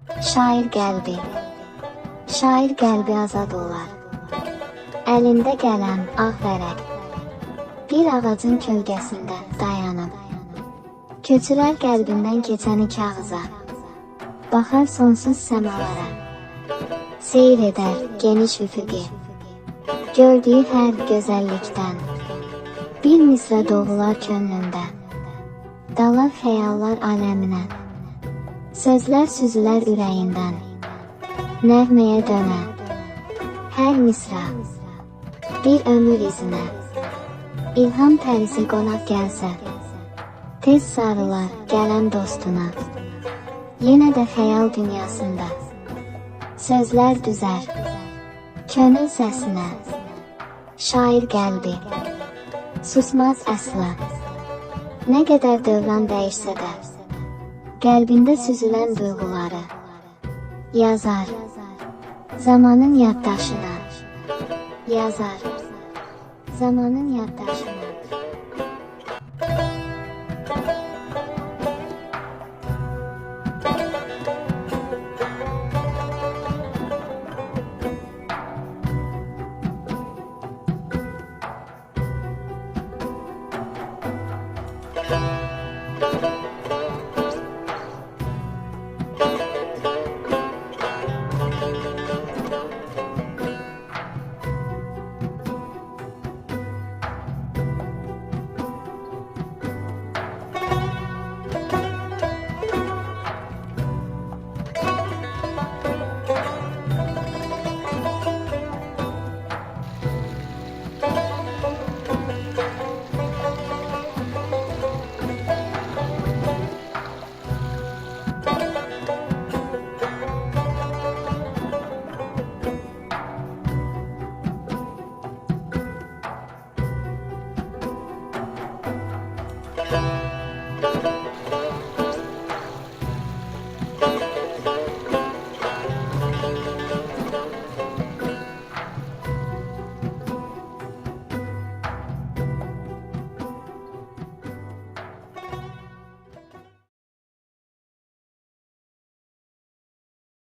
Şair qəlbi. Şair qəlbi azad olar. Əlində qələm, ağ vərəq. Bir ağacın kölgəsində dayanıb. Köçürər qəlbindən keçəni kağıza. Baxar sonsuz səmalara. Seyr edər geniş üfüqi. Gördüyü hər gözəllikdən. Bir misra doğular könlündə. Dalar xəyallar aləminə. Sözlər süzülər ürəyindən. Nəğməyə dönə. Hər misra bir ömür izinə. İlham pərisi qonaq gəlsə. Tez sarılar gələn dostuna. Yenə də xəyal dünyasında. Sözlər düzər könül səsinə. Şair qəlbi susmaz əsla. Nə qədər dövran dəyişsə də, qəlbində süzülən duyğuları yazar zamanın yaddaşına. Yazar zamanın yaddaşına.